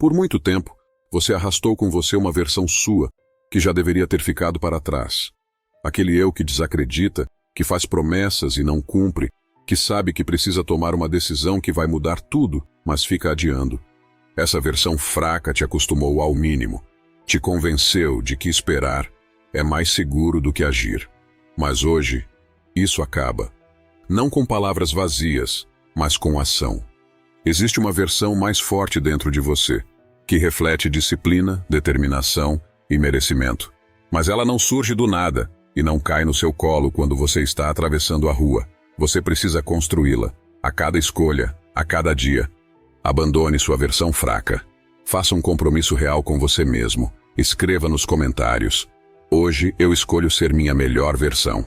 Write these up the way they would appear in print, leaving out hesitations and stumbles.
Por muito tempo, você arrastou com você uma versão sua, que já deveria ter ficado para trás. Aquele eu que desacredita, que faz promessas e não cumpre, que sabe que precisa tomar uma decisão que vai mudar tudo, mas fica adiando. Essa versão fraca te acostumou ao mínimo, te convenceu de que esperar é mais seguro do que agir. Mas hoje, isso acaba. Não com palavras vazias, mas com ação. Existe uma versão mais forte dentro de você, que reflete disciplina, determinação e merecimento. Mas ela não surge do nada e não cai no seu colo quando você está atravessando a rua. Você precisa construí-la, a cada escolha, a cada dia. Abandone sua versão fraca. Faça um compromisso real com você mesmo. Escreva nos comentários: hoje eu escolho ser minha melhor versão.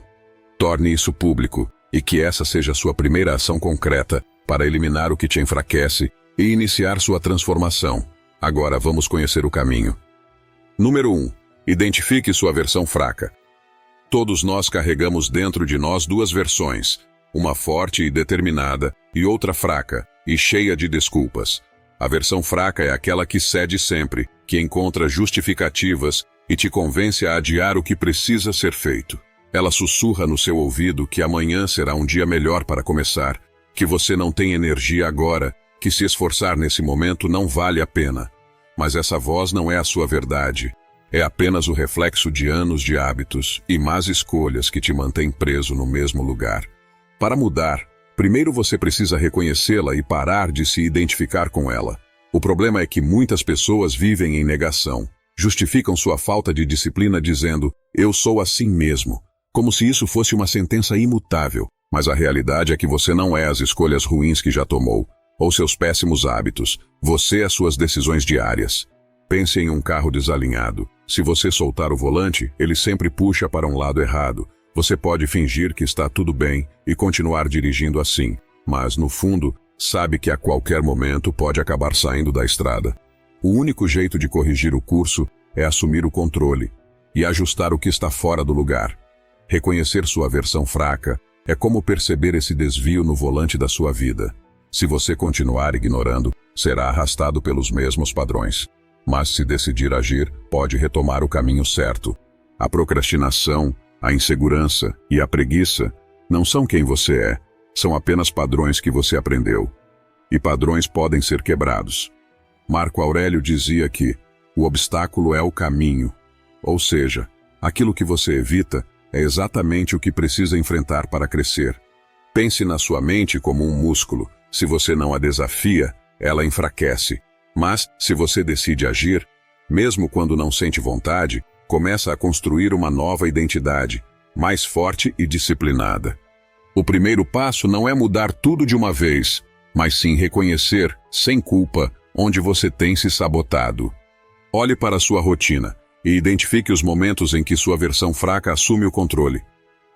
Torne isso público e que essa seja a sua primeira ação concreta para eliminar o que te enfraquece e iniciar sua transformação. Agora vamos conhecer o caminho. Número 1. Identifique sua versão fraca. Todos nós carregamos dentro de nós duas versões, uma forte e determinada e outra fraca e cheia de desculpas. A versão fraca é aquela que cede sempre, que encontra justificativas e te convence a adiar o que precisa ser feito. Ela sussurra no seu ouvido que amanhã será um dia melhor para começar, que você não tem energia agora, que se esforçar nesse momento não vale a pena. Mas essa voz não é a sua verdade. É apenas o reflexo de anos de hábitos e más escolhas que te mantém preso no mesmo lugar. Para mudar, primeiro você precisa reconhecê-la e parar de se identificar com ela. O problema é que muitas pessoas vivem em negação. Justificam sua falta de disciplina dizendo: eu sou assim mesmo, como se isso fosse uma sentença imutável. Mas a realidade é que você não é as escolhas ruins que já tomou, ou seus péssimos hábitos. Você é suas decisões diárias. Pense em um carro desalinhado. Se você soltar o volante, ele sempre puxa para um lado errado. Você pode fingir que está tudo bem e continuar dirigindo assim, mas no fundo, sabe que a qualquer momento pode acabar saindo da estrada. O único jeito de corrigir o curso é assumir o controle e ajustar o que está fora do lugar. Reconhecer sua versão fraca é como perceber esse desvio no volante da sua vida. Se você continuar ignorando, será arrastado pelos mesmos padrões. Mas se decidir agir, pode retomar o caminho certo. A procrastinação, a insegurança e a preguiça não são quem você é, são apenas padrões que você aprendeu. E padrões podem ser quebrados. Marco Aurélio dizia que o obstáculo é o caminho, ou seja, aquilo que você evita é exatamente o que precisa enfrentar para crescer. Pense na sua mente como um músculo. Se você não a desafia, ela enfraquece. Mas, se você decide agir, mesmo quando não sente vontade, começa a construir uma nova identidade, mais forte e disciplinada. O primeiro passo não é mudar tudo de uma vez, mas sim reconhecer, sem culpa, onde você tem se sabotado. Olhe para sua rotina e identifique os momentos em que sua versão fraca assume o controle.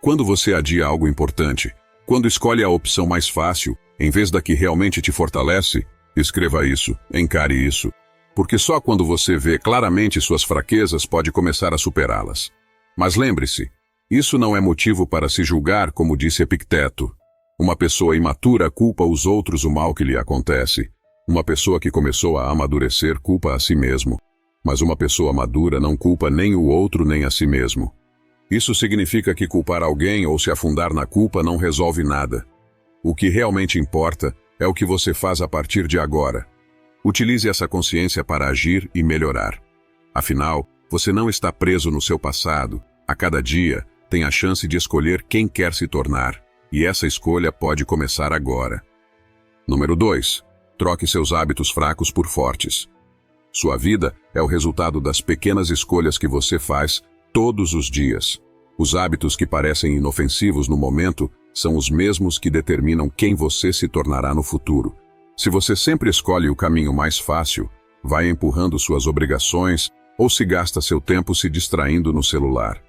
Quando você adia algo importante, quando escolhe a opção mais fácil, em vez da que realmente te fortalece, escreva isso, encare isso, porque só quando você vê claramente suas fraquezas pode começar a superá-las. Mas lembre-se, isso não é motivo para se julgar, como disse Epicteto. Uma pessoa imatura culpa os outros o mal que lhe acontece. Uma pessoa que começou a amadurecer culpa a si mesmo. Mas uma pessoa madura não culpa nem o outro nem a si mesmo. Isso significa que culpar alguém ou se afundar na culpa não resolve nada. O que realmente importa é o que você faz a partir de agora. Utilize essa consciência para agir e melhorar. Afinal, você não está preso no seu passado. A cada dia, tem a chance de escolher quem quer se tornar. E essa escolha pode começar agora. Número 2. Troque seus hábitos fracos por fortes. Sua vida é o resultado das pequenas escolhas que você faz todos os dias. Os hábitos que parecem inofensivos no momento são os mesmos que determinam quem você se tornará no futuro. Se você sempre escolhe o caminho mais fácil, vai empurrando suas obrigações ou se gasta seu tempo se distraindo no celular.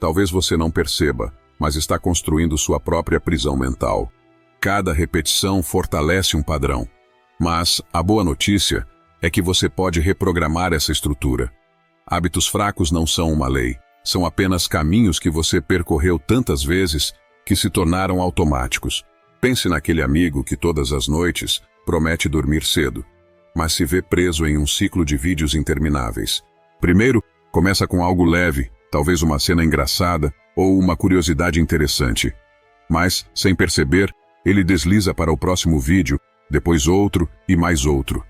Talvez você não perceba, mas está construindo sua própria prisão mental. Cada repetição fortalece um padrão. Mas a boa notícia é que você pode reprogramar essa estrutura. Hábitos fracos não são uma lei, são apenas caminhos que você percorreu tantas vezes que se tornaram automáticos. Pense naquele amigo que todas as noites promete dormir cedo. mas se vê preso em um ciclo de vídeos intermináveis. Primeiro, começa com algo leve, talvez uma cena engraçada ou uma curiosidade interessante. Mas, sem perceber, ele desliza para o próximo vídeo, depois outro e mais outro.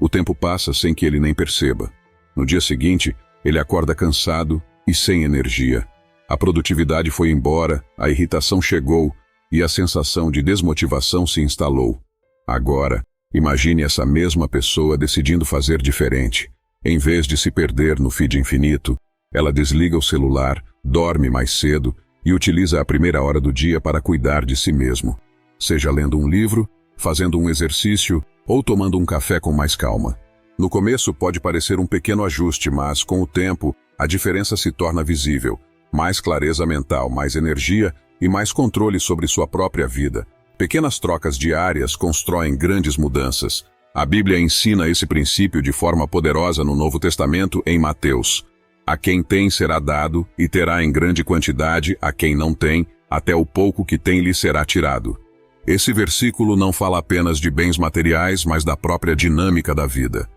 O tempo passa sem que ele nem perceba. No dia seguinte, ele acorda cansado e sem energia. A produtividade foi embora, a irritação chegou e a sensação de desmotivação se instalou. Agora, imagine essa mesma pessoa decidindo fazer diferente. Em vez de se perder no feed infinito, ela desliga o celular, dorme mais cedo e utiliza a primeira hora do dia para cuidar de si mesmo. Seja lendo um livro, fazendo um exercício ou tomando um café com mais calma. No começo pode parecer um pequeno ajuste, mas com o tempo a diferença se torna visível. Mais clareza mental, mais energia e mais controle sobre sua própria vida. Pequenas trocas diárias constroem grandes mudanças. A Bíblia ensina esse princípio de forma poderosa no Novo Testamento em Mateus. A quem tem será dado e terá em grande quantidade, a quem não tem, até o pouco que tem lhe será tirado. Esse versículo não fala apenas de bens materiais, mas da própria dinâmica da vida.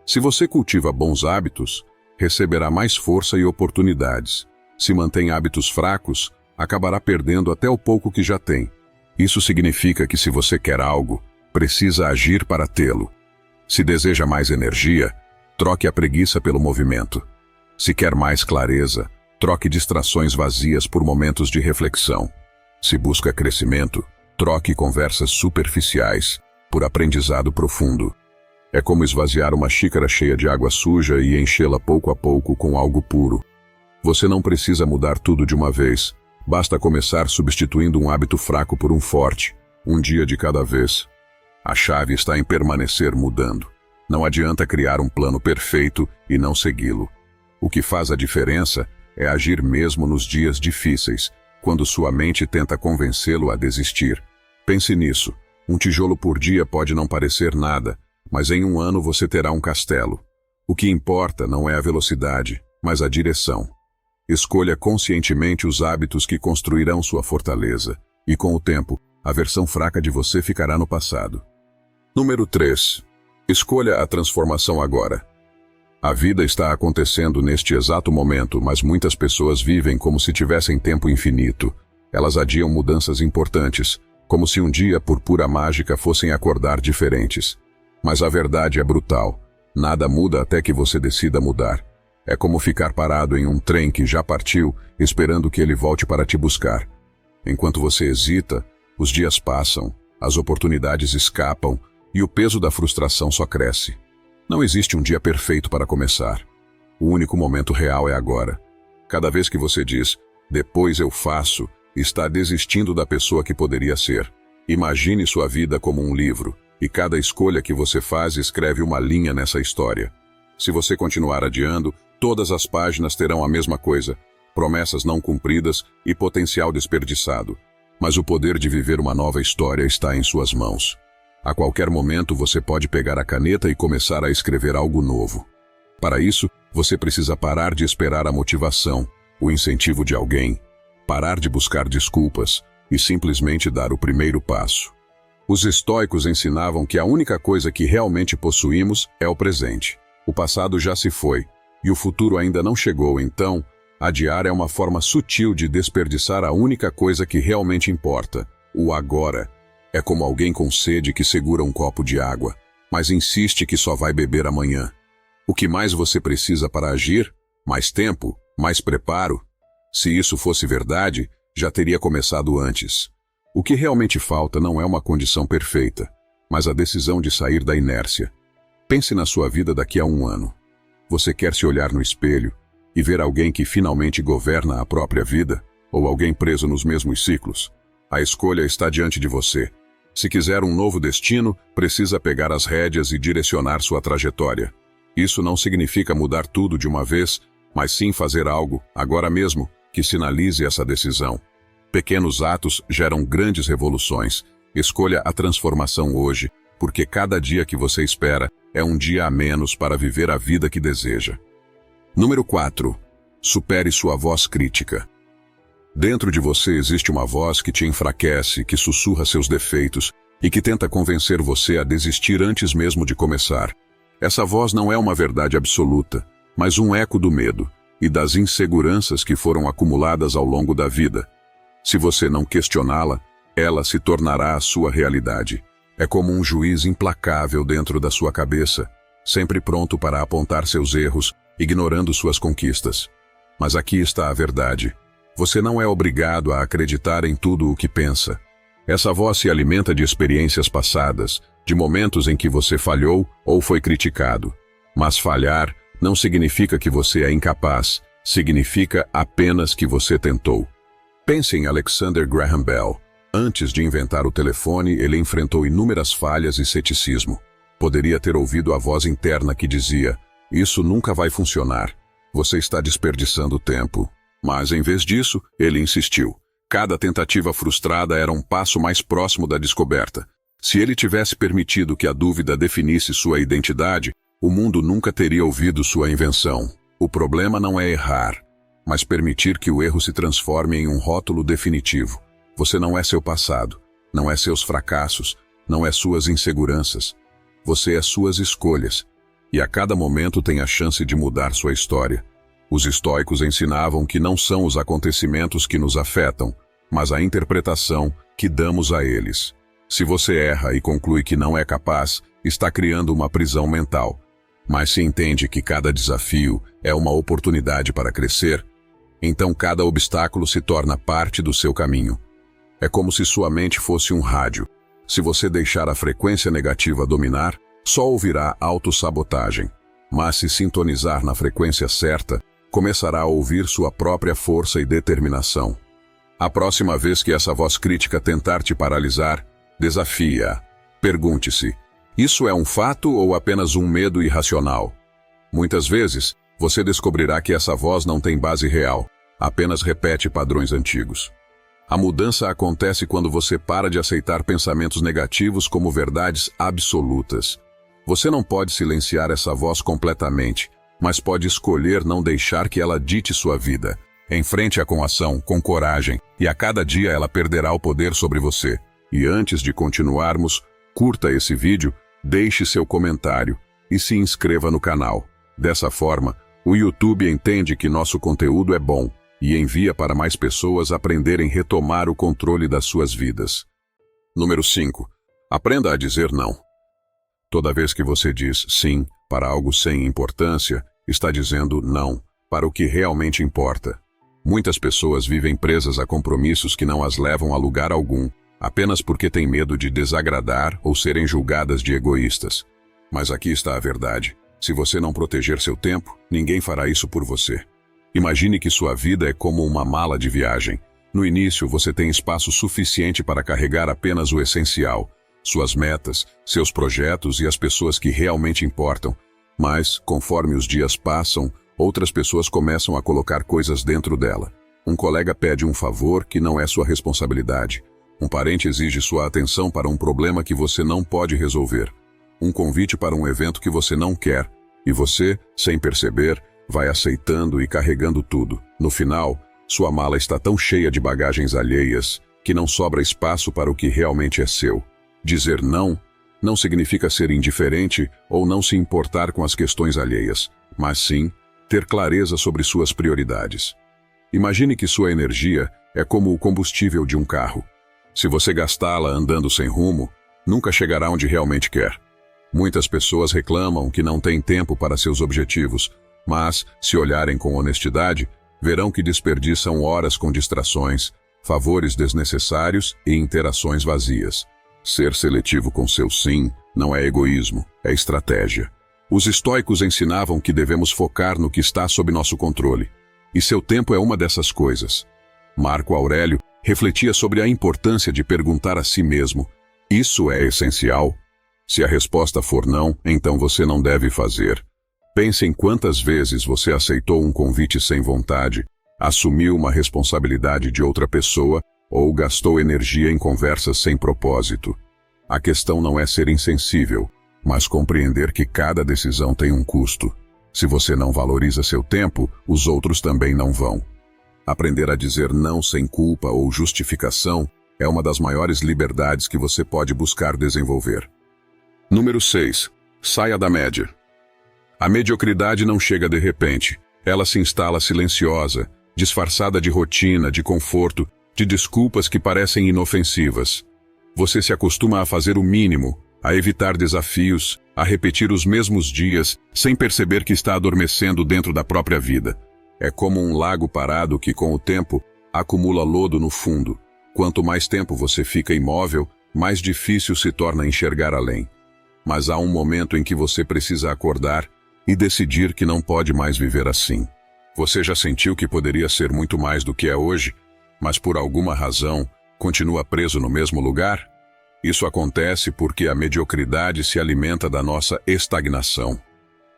Se você cultiva bons hábitos, receberá mais força e oportunidades. Se mantém hábitos fracos, acabará perdendo até o pouco que já tem. Isso significa que se você quer algo, precisa agir para tê-lo. Se deseja mais energia, troque a preguiça pelo movimento. Se quer mais clareza, troque distrações vazias por momentos de reflexão. Se busca crescimento, troque conversas superficiais por aprendizado profundo. É como esvaziar uma xícara cheia de água suja e enchê-la pouco a pouco com algo puro. Você não precisa mudar tudo de uma vez. Basta começar substituindo um hábito fraco por um forte, um dia de cada vez. A chave está em permanecer mudando. Não adianta criar um plano perfeito e não segui-lo. O que faz a diferença é agir mesmo nos dias difíceis, quando sua mente tenta convencê-lo a desistir. Pense nisso. Um tijolo por dia pode não parecer nada, mas em um ano você terá um castelo. O que importa não é a velocidade, mas a direção. Escolha conscientemente os hábitos que construirão sua fortaleza, e com o tempo, a versão fraca de você ficará no passado. Número 3. Escolha a transformação agora. A vida está acontecendo neste exato momento, mas muitas pessoas vivem como se tivessem tempo infinito. Elas adiam mudanças importantes, como se um dia, por pura mágica, fossem acordar diferentes. Mas a verdade é brutal. Nada muda até que você decida mudar. É como ficar parado em um trem que já partiu, esperando que ele volte para te buscar. Enquanto você hesita, os dias passam, as oportunidades escapam e o peso da frustração só cresce. Não existe um dia perfeito para começar. O único momento real é agora. Cada vez que você diz, depois eu faço, está desistindo da pessoa que poderia ser. Imagine sua vida como um livro, e cada escolha que você faz escreve uma linha nessa história. Se você continuar adiando, todas as páginas terão a mesma coisa, promessas não cumpridas e potencial desperdiçado. Mas o poder de viver uma nova história está em suas mãos. A qualquer momento você pode pegar a caneta e começar a escrever algo novo. Para isso, você precisa parar de esperar a motivação, o incentivo de alguém, parar de buscar desculpas e simplesmente dar o primeiro passo. Os estoicos ensinavam que a única coisa que realmente possuímos é o presente. O passado já se foi, e o futuro ainda não chegou, então, adiar é uma forma sutil de desperdiçar a única coisa que realmente importa, o agora. É como alguém com sede que segura um copo de água, mas insiste que só vai beber amanhã. O que mais você precisa para agir? Mais tempo? Mais preparo? Se isso fosse verdade, já teria começado antes. O que realmente falta não é uma condição perfeita, mas a decisão de sair da inércia. Pense na sua vida daqui a um ano. Você quer se olhar no espelho e ver alguém que finalmente governa a própria vida, ou alguém preso nos mesmos ciclos? A escolha está diante de você. Se quiser um novo destino, precisa pegar as rédeas e direcionar sua trajetória. Isso não significa mudar tudo de uma vez, mas sim fazer algo, agora mesmo, que sinalize essa decisão. Pequenos atos geram grandes revoluções. Escolha a transformação hoje, porque cada dia que você espera é um dia a menos para viver a vida que deseja. Número 4. Supere sua voz crítica. Dentro de você existe uma voz que te enfraquece, que sussurra seus defeitos e que tenta convencer você a desistir antes mesmo de começar. Essa voz não é uma verdade absoluta, mas um eco do medo e das inseguranças que foram acumuladas ao longo da vida. Se você não questioná-la, ela se tornará a sua realidade. É como um juiz implacável dentro da sua cabeça, sempre pronto para apontar seus erros, ignorando suas conquistas. Mas aqui está a verdade. Você não é obrigado a acreditar em tudo o que pensa. Essa voz se alimenta de experiências passadas, de momentos em que você falhou ou foi criticado. Mas falhar não significa que você é incapaz, significa apenas que você tentou. Pense em Alexander Graham Bell. Antes de inventar o telefone, ele enfrentou inúmeras falhas e ceticismo. Poderia ter ouvido a voz interna que dizia: "Isso nunca vai funcionar. Você está desperdiçando tempo." Mas, em vez disso, ele insistiu. Cada tentativa frustrada era um passo mais próximo da descoberta. Se ele tivesse permitido que a dúvida definisse sua identidade, o mundo nunca teria ouvido sua invenção. O problema não é errar, mas permitir que o erro se transforme em um rótulo definitivo. Você não é seu passado, não é seus fracassos, não é suas inseguranças. Você é suas escolhas, e a cada momento tem a chance de mudar sua história. Os estoicos ensinavam que não são os acontecimentos que nos afetam, mas a interpretação que damos a eles. Se você erra e conclui que não é capaz, está criando uma prisão mental. Mas se entende que cada desafio é uma oportunidade para crescer, então cada obstáculo se torna parte do seu caminho. É como se sua mente fosse um rádio. Se você deixar a frequência negativa dominar, só ouvirá autossabotagem. Mas se sintonizar na frequência certa, começará a ouvir sua própria força e determinação. A próxima vez que essa voz crítica tentar te paralisar, desafie-a. Pergunte-se: isso é um fato ou apenas um medo irracional? Muitas vezes, você descobrirá que essa voz não tem base real, apenas repete padrões antigos. A mudança acontece quando você para de aceitar pensamentos negativos como verdades absolutas. Você não pode silenciar essa voz completamente, mas pode escolher não deixar que ela dite sua vida. Enfrente-a com ação, com coragem, e a cada dia ela perderá o poder sobre você. E antes de continuarmos, curta esse vídeo, deixe seu comentário e se inscreva no canal. Dessa forma, o YouTube entende que nosso conteúdo é bom e envia para mais pessoas aprenderem a retomar o controle das suas vidas. Número 5. Aprenda a dizer não. Toda vez que você diz sim para algo sem importância, está dizendo não para o que realmente importa. Muitas pessoas vivem presas a compromissos que não as levam a lugar algum, apenas porque têm medo de desagradar ou serem julgadas de egoístas. Mas aqui está a verdade. Se você não proteger seu tempo, ninguém fará isso por você. Imagine que sua vida é como uma mala de viagem. No início, você tem espaço suficiente para carregar apenas o essencial, suas metas, seus projetos e as pessoas que realmente importam. Mas, conforme os dias passam, outras pessoas começam a colocar coisas dentro dela. Um colega pede um favor que não é sua responsabilidade. Um parente exige sua atenção para um problema que você não pode resolver. Um convite para um evento que você não quer. E você, sem perceber, vai aceitando e carregando tudo. No final, sua mala está tão cheia de bagagens alheias que não sobra espaço para o que realmente é seu. Dizer não significa ser indiferente ou não se importar com as questões alheias, mas sim ter clareza sobre suas prioridades. Imagine que sua energia é como o combustível de um carro. Se você gastá-la andando sem rumo, nunca chegará onde realmente quer. Muitas pessoas reclamam que não têm tempo para seus objetivos, mas, se olharem com honestidade, verão que desperdiçam horas com distrações, favores desnecessários e interações vazias. Ser seletivo com seu sim não é egoísmo, é estratégia. Os estoicos ensinavam que devemos focar no que está sob nosso controle, e seu tempo é uma dessas coisas. Marco Aurélio refletia sobre a importância de perguntar a si mesmo: isso é essencial? Se a resposta for não, então você não deve fazer. Pense em quantas vezes você aceitou um convite sem vontade, assumiu uma responsabilidade de outra pessoa ou gastou energia em conversas sem propósito. A questão não é ser insensível, mas compreender que cada decisão tem um custo. Se você não valoriza seu tempo, os outros também não vão. Aprender a dizer não sem culpa ou justificação é uma das maiores liberdades que você pode buscar desenvolver. Número 6. Saia da média. A mediocridade não chega de repente. Ela se instala silenciosa, disfarçada de rotina, de conforto, de desculpas que parecem inofensivas. Você se acostuma a fazer o mínimo, a evitar desafios, a repetir os mesmos dias, sem perceber que está adormecendo dentro da própria vida. É como um lago parado que, com o tempo, acumula lodo no fundo. Quanto mais tempo você fica imóvel, mais difícil se torna enxergar além. Mas há um momento em que você precisa acordar e decidir que não pode mais viver assim. Você já sentiu que poderia ser muito mais do que é hoje, mas por alguma razão continua preso no mesmo lugar? Isso acontece porque a mediocridade se alimenta da nossa estagnação.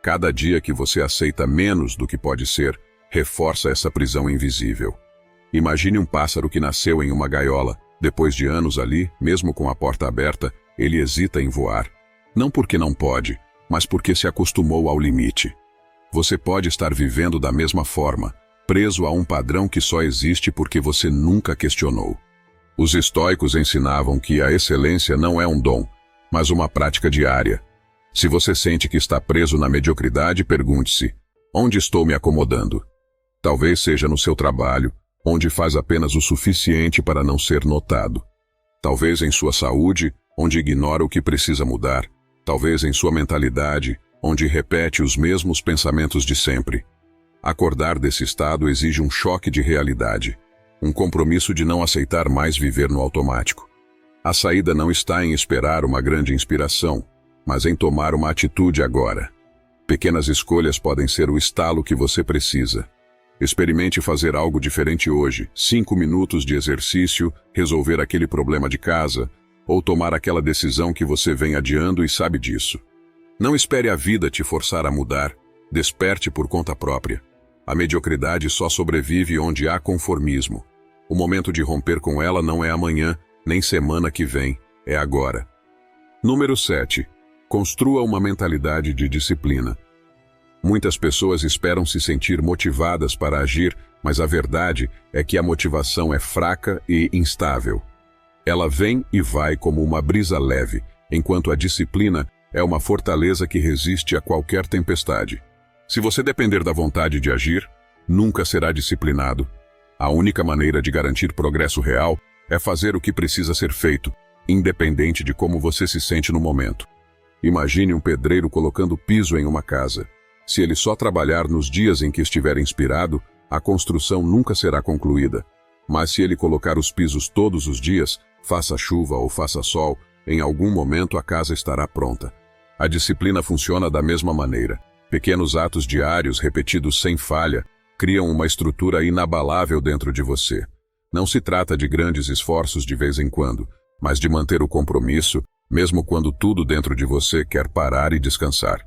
Cada dia que você aceita menos do que pode ser, reforça essa prisão invisível. Imagine um pássaro que nasceu em uma gaiola. Depois de anos ali, mesmo com a porta aberta, ele hesita em voar. Não porque não pode, mas porque se acostumou ao limite. Você pode estar vivendo da mesma forma, preso a um padrão que só existe porque você nunca questionou. Os estoicos ensinavam que a excelência não é um dom, mas uma prática diária. Se você sente que está preso na mediocridade, pergunte-se: onde estou me acomodando? Talvez seja no seu trabalho, onde faz apenas o suficiente para não ser notado. Talvez em sua saúde, onde ignora o que precisa mudar. Talvez em sua mentalidade, onde repete os mesmos pensamentos de sempre. Acordar desse estado exige um choque de realidade, um compromisso de não aceitar mais viver no automático. A saída não está em esperar uma grande inspiração, mas em tomar uma atitude agora. Pequenas escolhas podem ser o estalo que você precisa. Experimente fazer algo diferente hoje, 5 minutos de exercício, resolver aquele problema de casa, ou tomar aquela decisão que você vem adiando e sabe disso. Não espere a vida te forçar a mudar, desperte por conta própria. A mediocridade só sobrevive onde há conformismo. O momento de romper com ela não é amanhã, nem semana que vem, é agora. Número 7. Construa uma mentalidade de disciplina. Muitas pessoas esperam se sentir motivadas para agir, mas a verdade é que a motivação é fraca e instável. Ela vem e vai como uma brisa leve, enquanto a disciplina é uma fortaleza que resiste a qualquer tempestade. Se você depender da vontade de agir, nunca será disciplinado. A única maneira de garantir progresso real é fazer o que precisa ser feito, independente de como você se sente no momento. Imagine um pedreiro colocando piso em uma casa. Se ele só trabalhar nos dias em que estiver inspirado, a construção nunca será concluída. Mas se ele colocar os pisos todos os dias, faça chuva ou faça sol, em algum momento a casa estará pronta. A disciplina funciona da mesma maneira. Pequenos atos diários repetidos sem falha criam uma estrutura inabalável dentro de você. Não se trata de grandes esforços de vez em quando, mas de manter o compromisso, mesmo quando tudo dentro de você quer parar e descansar.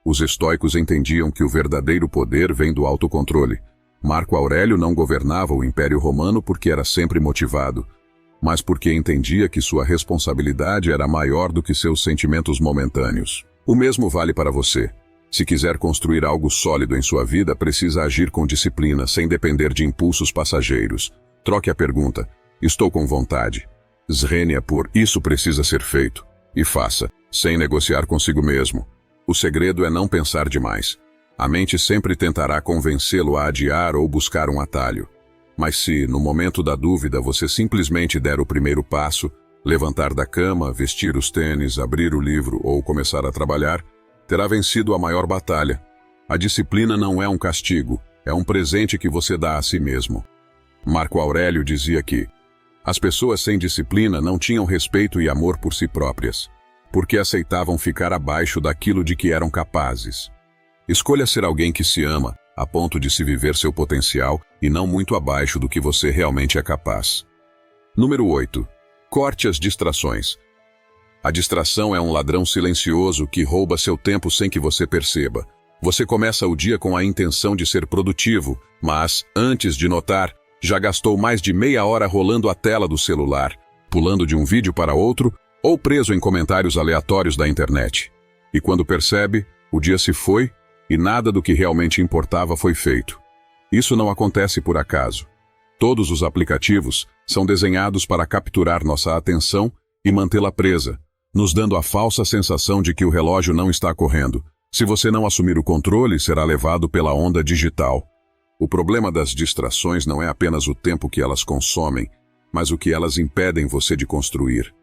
Os estoicos entendiam que o verdadeiro poder vem do autocontrole. Marco Aurélio não governava o Império Romano porque era sempre motivado, mas porque entendia que sua responsabilidade era maior do que seus sentimentos momentâneos. O mesmo vale para você. Se quiser construir algo sólido em sua vida, precisa agir com disciplina, sem depender de impulsos passageiros. Troque a pergunta: estou com vontade? Srenia por isso precisa ser feito. E faça, sem negociar consigo mesmo. O segredo é não pensar demais. A mente sempre tentará convencê-lo a adiar ou buscar um atalho. Mas se, no momento da dúvida, você simplesmente der o primeiro passo, levantar da cama, vestir os tênis, abrir o livro ou começar a trabalhar, terá vencido a maior batalha. A disciplina não é um castigo, é um presente que você dá a si mesmo. Marco Aurélio dizia que as pessoas sem disciplina não tinham respeito e amor por si próprias, porque aceitavam ficar abaixo daquilo de que eram capazes. Escolha ser alguém que se ama, a ponto de se viver seu potencial e não muito abaixo do que você realmente é capaz. Número 8. Corte as distrações. A distração é um ladrão silencioso que rouba seu tempo sem que você perceba. Você começa o dia com a intenção de ser produtivo, mas, antes de notar, já gastou mais de meia hora rolando a tela do celular, pulando de um vídeo para outro ou preso em comentários aleatórios da internet. E quando percebe, o dia se foi e nada do que realmente importava foi feito. Isso não acontece por acaso. Todos os aplicativos, São desenhados para capturar nossa atenção e mantê-la presa, nos dando a falsa sensação de que o relógio não está correndo. Se você não assumir o controle, será levado pela onda digital. O problema das distrações não é apenas o tempo que elas consomem, mas o que elas impedem você de construir.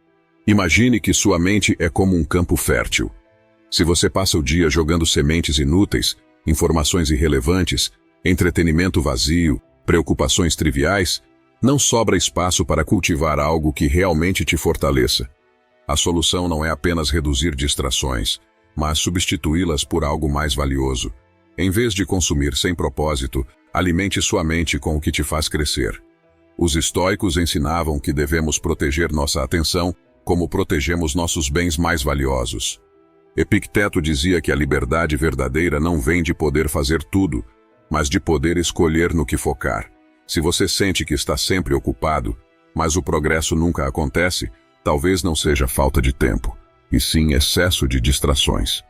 Imagine que sua mente é como um campo fértil. Se você passa o dia jogando sementes inúteis, informações irrelevantes, entretenimento vazio, preocupações triviais, não sobra espaço para cultivar algo que realmente te fortaleça. A solução não é apenas reduzir distrações, mas substituí-las por algo mais valioso. Em vez de consumir sem propósito, alimente sua mente com o que te faz crescer. Os estoicos ensinavam que devemos proteger nossa atenção como protegemos nossos bens mais valiosos. Epicteto dizia que a liberdade verdadeira não vem de poder fazer tudo, mas de poder escolher no que focar. Se você sente que está sempre ocupado, mas o progresso nunca acontece, talvez não seja falta de tempo, e sim excesso de distrações.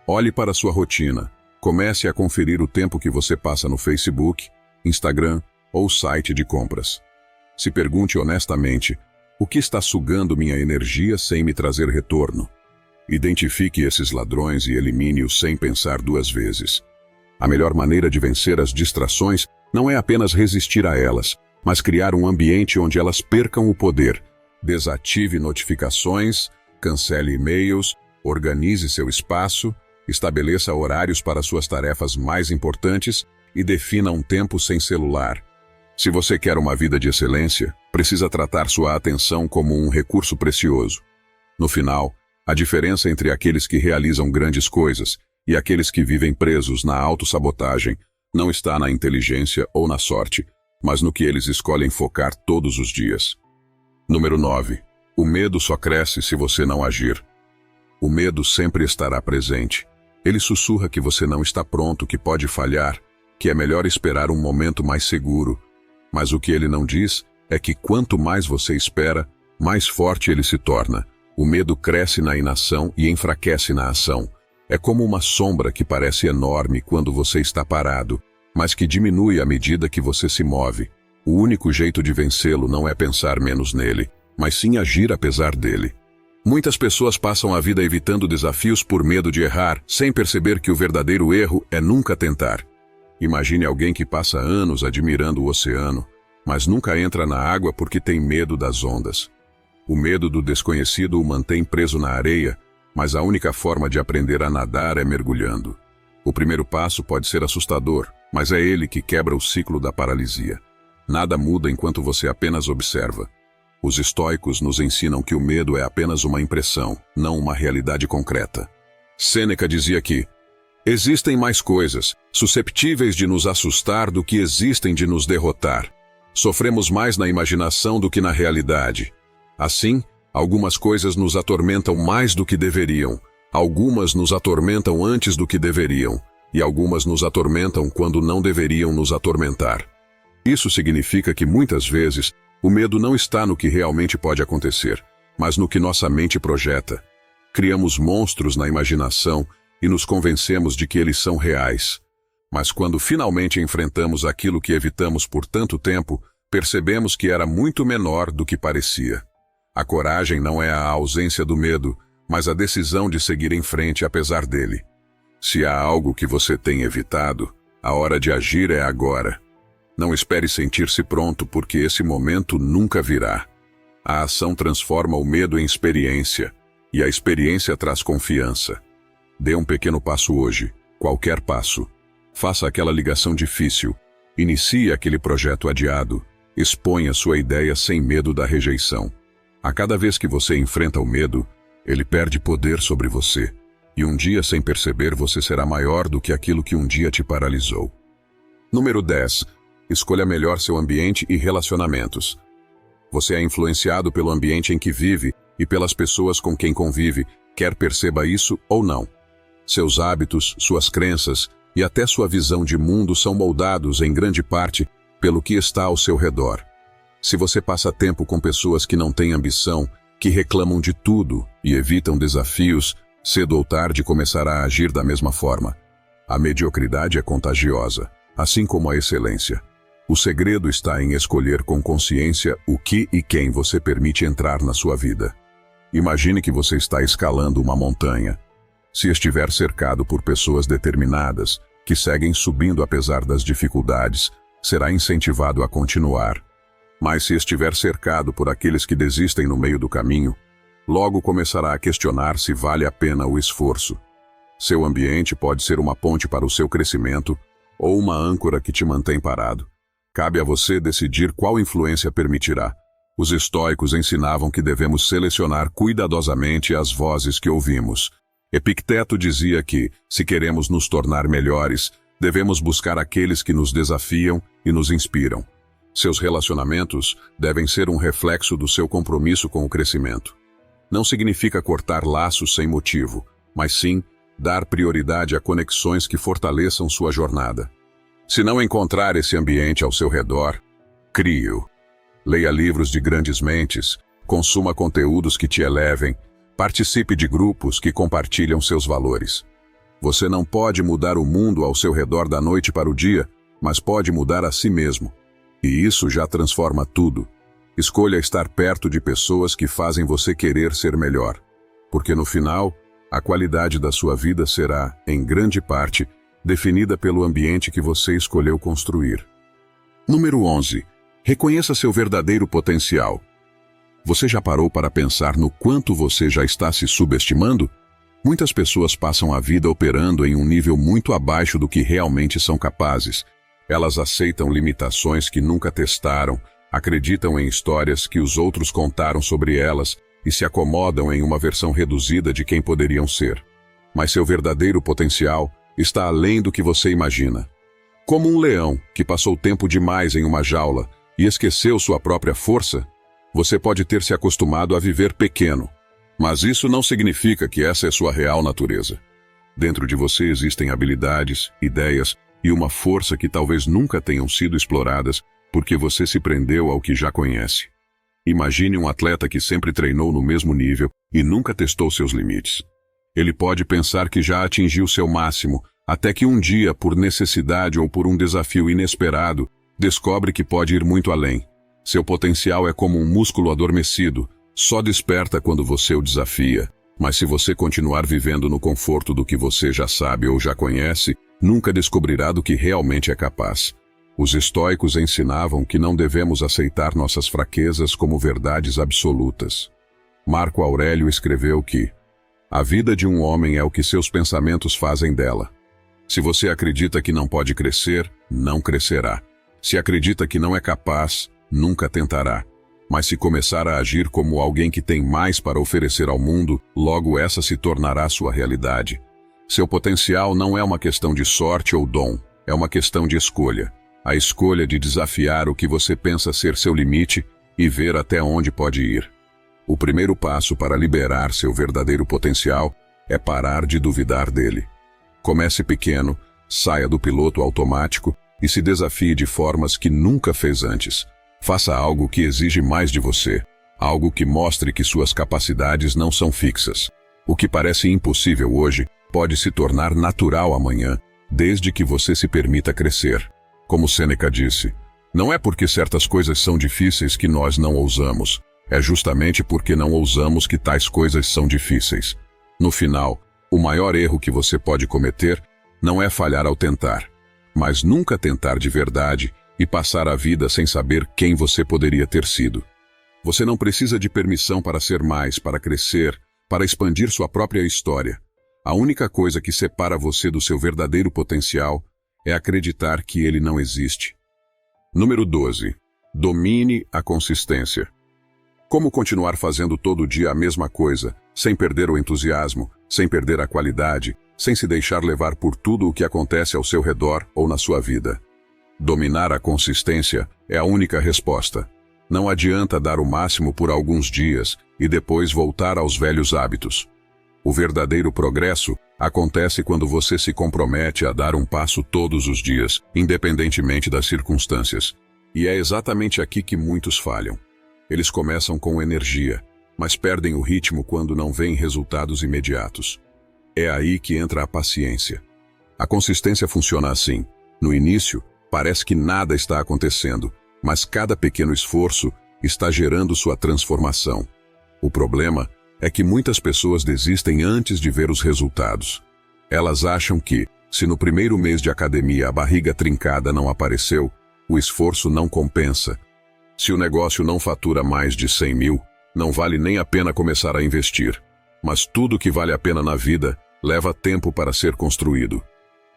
Olhe para sua rotina. Comece a conferir o tempo que você passa no Facebook, Instagram ou site de compras. Se pergunte honestamente, o que está sugando minha energia sem me trazer retorno? Identifique esses ladrões e elimine-os sem pensar duas vezes. A melhor maneira de vencer as distrações não é apenas resistir a elas, mas criar um ambiente onde elas percam o poder. Desative notificações, cancele e-mails, organize seu espaço, estabeleça horários para suas tarefas mais importantes e defina um tempo sem celular. Se você quer uma vida de excelência, precisa tratar sua atenção como um recurso precioso. No final, a diferença entre aqueles que realizam grandes coisas e aqueles que vivem presos na autossabotagem não está na inteligência ou na sorte, mas no que eles escolhem focar todos os dias. Número 9. O medo só cresce se você não agir. O medo sempre estará presente. Ele sussurra que você não está pronto, que pode falhar, que é melhor esperar um momento mais seguro. Mas o que ele não diz é que quanto mais você espera, mais forte ele se torna. O medo cresce na inação e enfraquece na ação. É como uma sombra que parece enorme quando você está parado, mas que diminui à medida que você se move. O único jeito de vencê-lo não é pensar menos nele, mas sim agir apesar dele. Muitas pessoas passam a vida evitando desafios por medo de errar, sem perceber que o verdadeiro erro é nunca tentar. Imagine alguém que passa anos admirando o oceano, mas nunca entra na água porque tem medo das ondas. O medo do desconhecido o mantém preso na areia, mas a única forma de aprender a nadar é mergulhando. O primeiro passo pode ser assustador, mas é ele que quebra o ciclo da paralisia. Nada muda enquanto você apenas observa. Os estoicos nos ensinam que o medo é apenas uma impressão, não uma realidade concreta. Sêneca dizia que existem mais coisas susceptíveis de nos assustar do que existem de nos derrotar. Sofremos mais na imaginação do que na realidade. Assim, algumas coisas nos atormentam mais do que deveriam, algumas nos atormentam antes do que deveriam, e algumas nos atormentam quando não deveriam nos atormentar. Isso significa que muitas vezes o medo não está no que realmente pode acontecer, mas no que nossa mente projeta. Criamos monstros na imaginação e nos convencemos de que eles são reais. Mas quando finalmente enfrentamos aquilo que evitamos por tanto tempo, percebemos que era muito menor do que parecia. A coragem não é a ausência do medo, mas a decisão de seguir em frente apesar dele. Se há algo que você tem evitado, a hora de agir é agora. Não espere sentir-se pronto, porque esse momento nunca virá. A ação transforma o medo em experiência, e a experiência traz confiança. Dê um pequeno passo hoje, qualquer passo. Faça aquela ligação difícil. Inicie aquele projeto adiado. Exponha sua ideia sem medo da rejeição. A cada vez que você enfrenta o medo, ele perde poder sobre você. E um dia, sem perceber, você será maior do que aquilo que um dia te paralisou. Número 10. Escolha melhor seu ambiente e relacionamentos. Você é influenciado pelo ambiente em que vive e pelas pessoas com quem convive, quer perceba isso ou não. Seus hábitos, suas crenças e até sua visão de mundo são moldados, em grande parte, pelo que está ao seu redor. Se você passa tempo com pessoas que não têm ambição, que reclamam de tudo e evitam desafios, cedo ou tarde começará a agir da mesma forma. A mediocridade é contagiosa, assim como a excelência. O segredo está em escolher com consciência o que e quem você permite entrar na sua vida. Imagine que você está escalando uma montanha. Se estiver cercado por pessoas determinadas, que seguem subindo apesar das dificuldades, será incentivado a continuar. Mas se estiver cercado por aqueles que desistem no meio do caminho, logo começará a questionar se vale a pena o esforço. Seu ambiente pode ser uma ponte para o seu crescimento ou uma âncora que te mantém parado. Cabe a você decidir qual influência permitirá. Os estoicos ensinavam que devemos selecionar cuidadosamente as vozes que ouvimos. Epicteto dizia que, se queremos nos tornar melhores, devemos buscar aqueles que nos desafiam e nos inspiram. Seus relacionamentos devem ser um reflexo do seu compromisso com o crescimento. Não significa cortar laços sem motivo, mas sim dar prioridade a conexões que fortaleçam sua jornada. Se não encontrar esse ambiente ao seu redor, crie-o. Leia livros de grandes mentes, consuma conteúdos que te elevem, participe de grupos que compartilham seus valores. Você não pode mudar o mundo ao seu redor da noite para o dia, mas pode mudar a si mesmo. E isso já transforma tudo. Escolha estar perto de pessoas que fazem você querer ser melhor. Porque no final, a qualidade da sua vida será, em grande parte, definida pelo ambiente que você escolheu construir. Número 11. Reconheça seu verdadeiro potencial. Você já parou para pensar no quanto você já está se subestimando? Muitas pessoas passam a vida operando em um nível muito abaixo do que realmente são capazes. Elas aceitam limitações que nunca testaram, acreditam em histórias que os outros contaram sobre elas e se acomodam em uma versão reduzida de quem poderiam ser. Mas seu verdadeiro potencial está além do que você imagina. Como um leão que passou tempo demais em uma jaula e esqueceu sua própria força, você pode ter se acostumado a viver pequeno. Mas isso não significa que essa é sua real natureza. Dentro de você existem habilidades, ideias e uma força que talvez nunca tenham sido exploradas porque você se prendeu ao que já conhece. Imagine um atleta que sempre treinou no mesmo nível e nunca testou seus limites. Ele pode pensar que já atingiu seu máximo, até que um dia, por necessidade ou por um desafio inesperado, descobre que pode ir muito além. Seu potencial é como um músculo adormecido, só desperta quando você o desafia. Mas se você continuar vivendo no conforto do que você já sabe ou já conhece, nunca descobrirá do que realmente é capaz. Os estoicos ensinavam que não devemos aceitar nossas fraquezas como verdades absolutas. Marco Aurélio escreveu que a vida de um homem é o que seus pensamentos fazem dela. Se você acredita que não pode crescer, não crescerá. Se acredita que não é capaz, nunca tentará. Mas se começar a agir como alguém que tem mais para oferecer ao mundo, logo essa se tornará sua realidade. Seu potencial não é uma questão de sorte ou dom, é uma questão de escolha. A escolha de desafiar o que você pensa ser seu limite e ver até onde pode ir. O primeiro passo para liberar seu verdadeiro potencial é parar de duvidar dele. Comece pequeno, saia do piloto automático e se desafie de formas que nunca fez antes. Faça algo que exige mais de você, algo que mostre que suas capacidades não são fixas. O que parece impossível hoje pode se tornar natural amanhã, desde que você se permita crescer. Como Sêneca disse, não é porque certas coisas são difíceis que nós não ousamos. É justamente porque não ousamos que tais coisas são difíceis. No final, o maior erro que você pode cometer não é falhar ao tentar, mas nunca tentar de verdade e passar a vida sem saber quem você poderia ter sido. Você não precisa de permissão para ser mais, para crescer, para expandir sua própria história. A única coisa que separa você do seu verdadeiro potencial é acreditar que ele não existe. Número 12. Domine a consistência. Como continuar fazendo todo dia a mesma coisa, sem perder o entusiasmo, sem perder a qualidade, sem se deixar levar por tudo o que acontece ao seu redor ou na sua vida? Dominar a consistência é a única resposta. Não adianta dar o máximo por alguns dias e depois voltar aos velhos hábitos. O verdadeiro progresso acontece quando você se compromete a dar um passo todos os dias, independentemente das circunstâncias. E é exatamente aqui que muitos falham. Eles começam com energia, mas perdem o ritmo quando não veem resultados imediatos. É aí que entra a paciência. A consistência funciona assim. No início, Parece que nada está acontecendo, mas cada pequeno esforço está gerando sua transformação. O problema é que muitas pessoas desistem antes de ver os resultados. Elas acham que, se no primeiro mês de academia a barriga trincada não apareceu, o esforço não compensa. Se o negócio não fatura mais de 100 mil, não vale nem a pena começar a investir. Mas tudo que vale a pena na vida leva tempo para ser construído.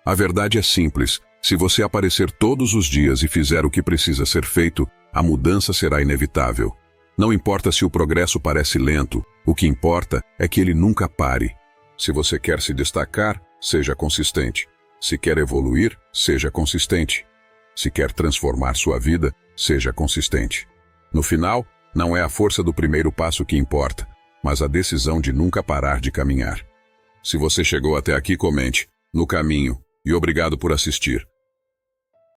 A verdade é simples: se você aparecer todos os dias e fizer o que precisa ser feito, a mudança será inevitável. Não importa se o progresso parece lento, o que importa é que ele nunca pare. Se você quer se destacar, seja consistente. Se quer evoluir, seja consistente. Se quer transformar sua vida, seja consistente. No final, não é a força do primeiro passo que importa, mas a decisão de nunca parar de caminhar. Se você chegou até aqui, comente, no caminho, e obrigado por assistir.